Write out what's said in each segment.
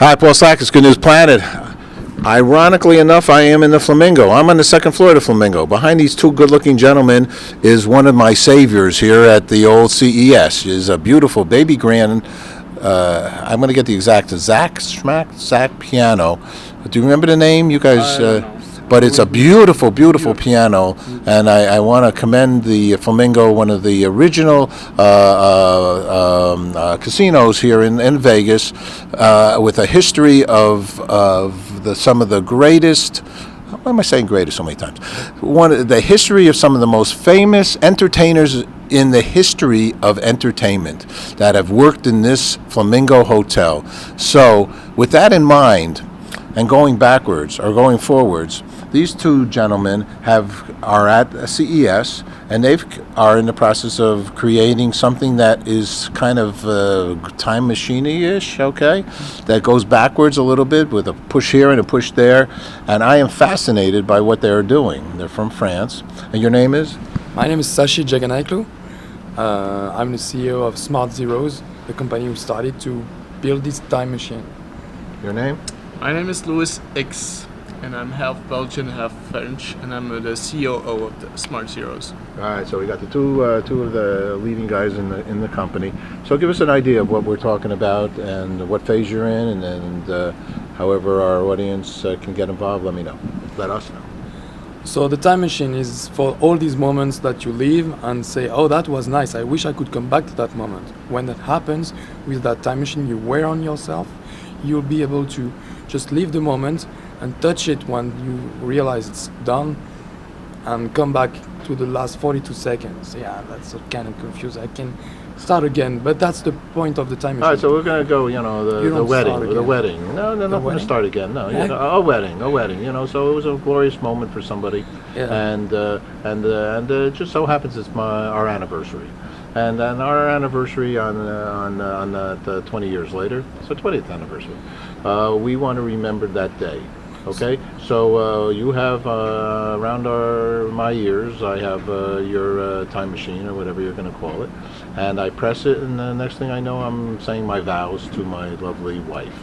Hi, Paul Slakis, Good News Planet. Ironically enough, I am in the Flamingo. I'm on the second floor of the Flamingo. Behind these two good-looking gentlemen is one of my saviors here at the old CES. Is a beautiful baby grand. I'm going to get the exact Zach piano. Do you remember the name? You guys. But it's a beautiful, beautiful piano, and I want to commend the Flamingo, one of the original casinos here in Vegas, with a history of some of the greatest. Why am I saying greatest so many times? The history of some of the most famous entertainers in the history of entertainment that have worked in this Flamingo Hotel. So, with that in mind, and going backwards or going forwards, these two gentlemen are at CES, and they are in the process of creating something that is kind of time machine-ish, okay? That goes backwards a little bit with a push here and a push there, and I am fascinated by what they're doing. They're from France, and your name is? My name is Sashi Jaganaiklu. I'm the CEO of Smart Zeros, the company who started to build this time machine. Your name? My name is Louis X, and I'm half Belgian, half French, and I'm the COO of the Smart Zeros. All right, so we got the two of the leading guys in the company. So give us an idea of what we're talking about and what phase you're in, and however our audience can get involved. Let me know. Let us know. So the time machine is for all these moments that you live and say, oh, that was nice. I wish I could come back to that moment. When that happens with that time machine you wear on yourself, you'll be able to just leave the moment and touch it when you realize it's done and come back to the last 42 seconds. Yeah, that's kind of confused. I can start again, but that's the point of the time machine. All right, so we're going to go, the wedding. No, not going to start again. No, Yeah. a wedding, so it was a glorious moment for somebody. Yeah. And it just so happens it's our anniversary. And then our anniversary on 20 years later, so 20th anniversary, we want to remember that day. Okay, so you have around my years, I have your time machine or whatever you're going to call it, and I press it, and the next thing I know, I'm saying my vows to my lovely wife.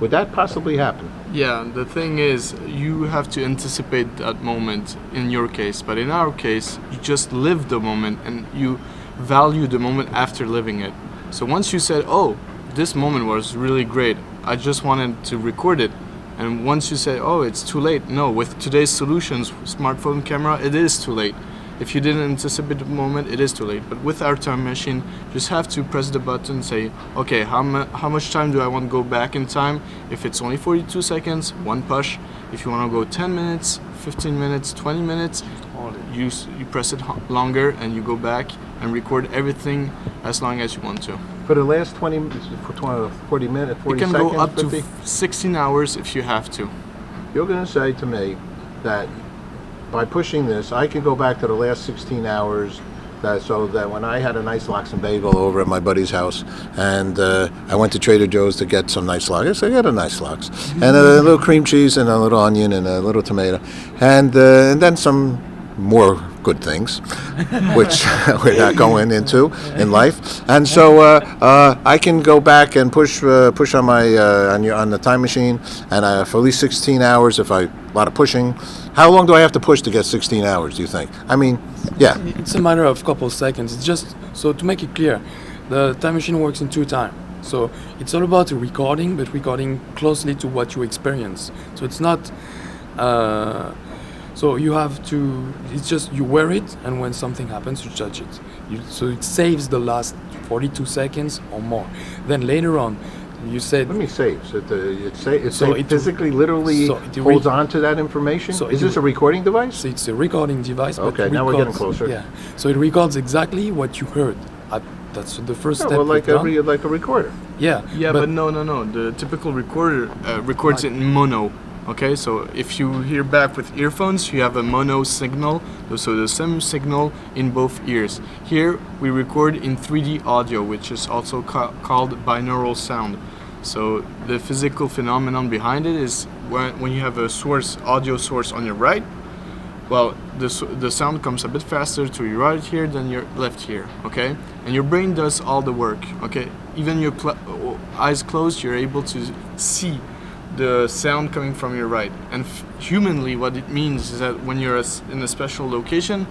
Would that possibly happen? Yeah, the thing is, you have to anticipate that moment in your case, but in our case, you just live the moment and you value the moment after living it. So once you said, oh, this moment was really great, I just wanted to record it. And once you say, oh, it's too late. No, with today's solutions, smartphone camera, it is too late. If you didn't anticipate the moment, it is too late. But with our time machine, you just have to press the button and say, okay, how much time do I want to go back in time? If it's only 42 seconds, one push. If you want to go 10 minutes, 15 minutes, 20 minutes, you press it longer and you go back and record everything as long as you want to. For the last 40 minutes, 40 You can seconds, go up 50? to 16 hours if you have to. You're going to say to me that by pushing this, I can go back to the last 16 hours, so that when I had a nice lox and bagel over at my buddy's house, and I went to Trader Joe's to get some nice lox. I got a nice lox, and a little cream cheese, and a little onion, and a little tomato, and then some more good things, which we're not going into in life. And so I can go back and push on my on the time machine, and for at least 16 hours. If a lot of pushing, how long do I have to push to get 16 hours? Do you think? I mean, yeah. It's a matter of couple seconds. It's just, so to make it clear, the time machine works in two times. So it's all about recording, but recording closely to what you experience. So it's not, so you have to, it's just you wear it, and when something happens, you touch it. So it saves the last 42 seconds or more. Then later on, you said... What do you mean saves? It physically, literally holds on to that information? So is this a recording device? So it's a recording device. But Okay, now we're getting closer. Yeah. So it records exactly what you heard. That's the first step. Well, like a we've done. recorder. Yeah. Yeah, but no. The typical recorder records it in mono. Okay, so if you hear back with earphones, you have a mono signal, so the same signal in both ears. Here, we record in 3D audio, which is also called binaural sound. So the physical phenomenon behind it is when you have a audio source on your right, well, the sound comes a bit faster to your right here than your left here, okay? and your brain does all the work. Okay, even your eyes closed, you're able to see the sound coming from your right. And humanly, what it means is that when you're in a special location,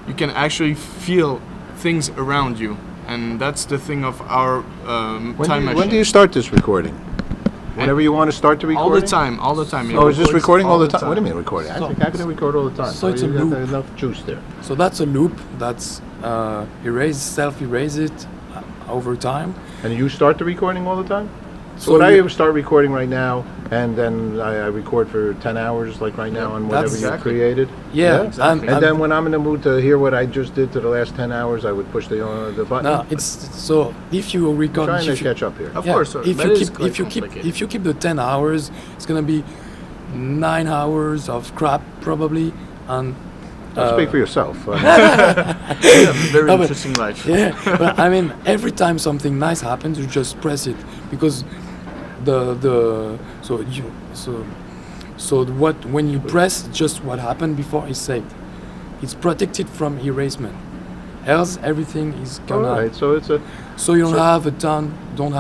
you can actually feel things around you, and that's the thing of our time machine. When do you start this recording? Whenever you want to start the recording? All the time. Oh, is this records recording all the time? What do you mean recording? So- I think I can record all the time. so it's you a got loop. enough juice there. So that's a loop that's self-erase it over time. And you start the recording all the time? So So would I you- ever start recording right now, and then I record for 10 hours, like right now, on whatever That's- you've Exactly. created? Yeah, exactly. And then when I'm in the mood to hear what I just did to the last 10 hours, I would push the button. no, it's so if you record, Trying to if you, catch up here. Of yeah, course, if that you is keep quite if you keep complicated. if you keep the 10 hours, it's gonna be 9 hours of crap probably, and Speak for yourself. You have a very No, but- interesting life. yeah. But I mean, every time something nice happens, you just press it because so what when you press, just what happened before is saved. It's protected from erasement. Else everything is all gonna. right, so it's a... So you don't So-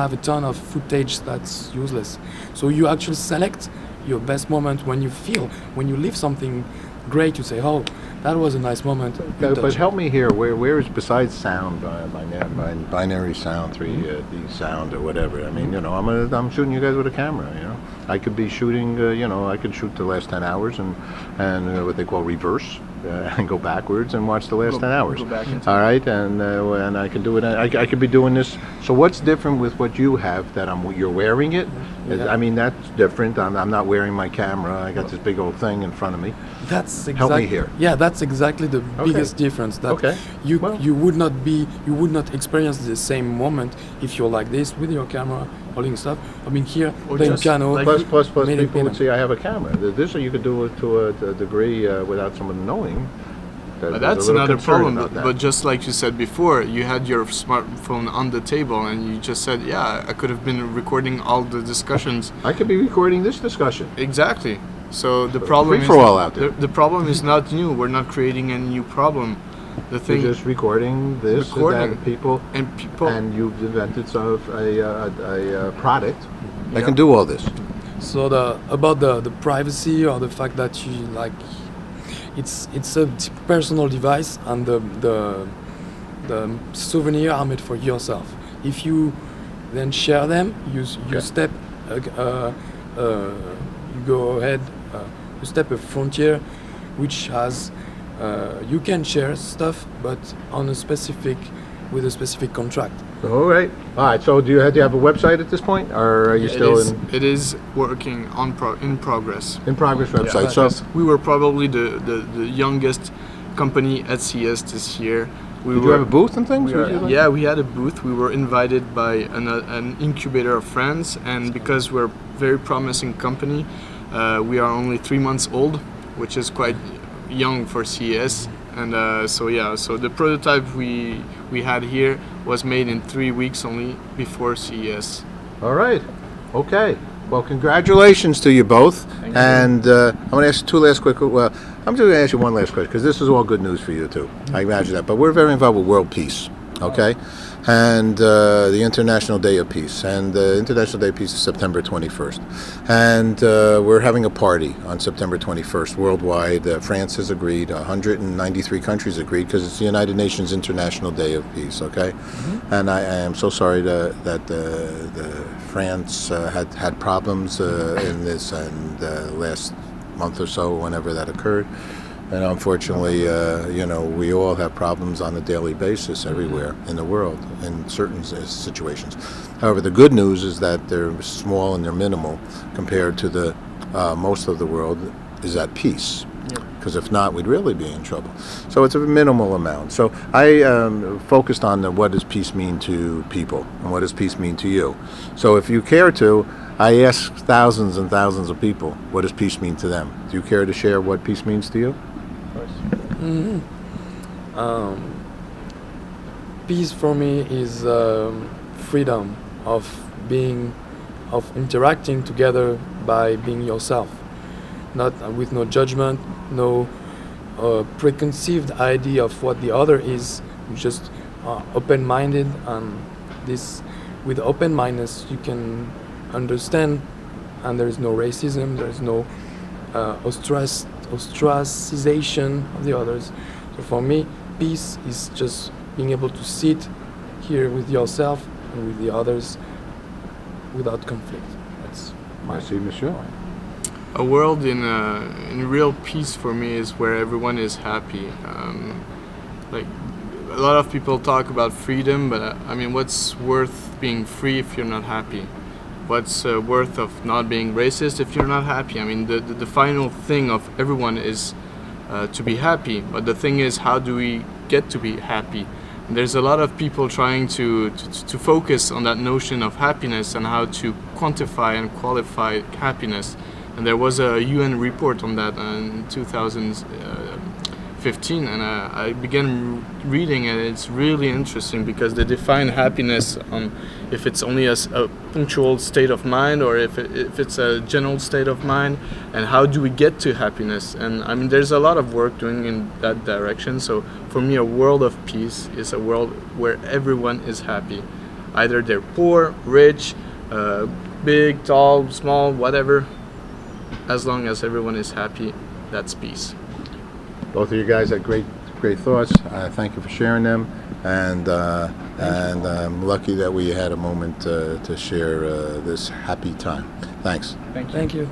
have a ton of footage that's useless. So you actually select your best moment when you leave something great. You say, "Oh, that was a nice moment." You But touch. help me here. Where is, besides sound, binary sound, 3D sound, or whatever? I mean, you know, I'm shooting you guys with a camera. You know, I could be shooting. I could shoot the last 10 hours and what they call reverse, and go backwards and watch the last 10 hours. Go back into All right, and I can do it. I could be doing this. So what's different with what you have that you're wearing it? Yeah. I mean, that's different. I'm not wearing my camera. I got this big old thing in front of me. That's exactly. Help me here. Yeah, that's exactly the biggest difference. That Okay. Well- you would not experience the same moment if you're like this with your camera holding stuff. I mean, here Or playing just piano. like- Plus, Made it people would peanut. see I have a camera. This you could do it to a degree without someone knowing. There's But a that's little another concern problem. about that. But just like you said before, you had your smartphone on the table, and you just said, "Yeah, I could have been recording all the discussions." I could be recording this discussion. Exactly. So the problem is free-for-all out there. The problem is not new. We're not creating any new problem. The You're thing just recording this Recording. and people, and people. and you've invented a product that Yeah. can do all this. So about the privacy or the fact that you like, it's a personal device, and the souvenir are made for yourself. If you then share them, you Okay. step you go ahead, you step a frontier, which has you can share stuff, but on a specific with a specific contract. All right. So do you have a website at this point, or are you still It is working in progress. in progress website? Yeah. So We were probably the youngest company at CES this year. did you have a booth and things? We or are- you- yeah, we had a booth. We were invited by an incubator of friends, and because we're a very promising company, we are only 3 months old, which is quite young for CES. And so the prototype we had here was made in 3 weeks only before CES. All right. Okay. Well, congratulations to you both. And I'm going to ask two last quick. Well, I'm just going to ask you one last question because this is all good news for you too. I imagine that. But we're very involved with world peace. Okay. And the International Day of Peace. And the International Day of Peace is September 21st. And we're having a party on September 21st worldwide. France has agreed. 193 countries agreed because it's the United Nations International Day of Peace. Okay. And I am so sorry that France had problems in this and last month or so, whenever that occurred. And unfortunately, we all have problems on a daily basis everywhere in the world in certain situations. However, the good news is that they're small and they're minimal compared to the most of the world is at peace. Because if not, we'd really be in trouble. So it's a minimal amount. So I focused on what does peace mean to people and what does peace mean to you. So if you care to, I ask thousands and thousands of people, what does peace mean to them? Do you care to share what peace means to you? Peace for me is freedom of interacting together by being yourself, not with no judgment, no preconceived idea of what the other is. You just open-minded, and this with open-mindedness you can understand, and there is no racism, there is no ostracization of the others. So for me, peace is just being able to sit here with yourself and with the others without conflict. That's my Merci, monsieur. A world in real peace for me is where everyone is happy. Like a lot of people talk about freedom, but I mean, what's worth being free if you're not happy? What's worth of not being racist if you're not happy? I mean, the final thing of everyone is to be happy. But the thing is, how do we get to be happy? And there's a lot of people trying to focus on that notion of happiness and how to quantify and qualify happiness. And there was a UN report on that in 2015, and I began reading it. It's really interesting because they define happiness on if it's only a punctual state of mind or if it's a general state of mind, and how do we get to happiness. And I mean, there's a lot of work doing in that direction. So for me, a world of peace is a world where everyone is happy. Either they're poor, rich, big, tall, small, whatever. As long as everyone is happy, that's peace. Both of you guys had great thoughts. Thank you for sharing them, and I'm lucky that we had a moment to share this happy time. Thanks. Thank you. Thank you.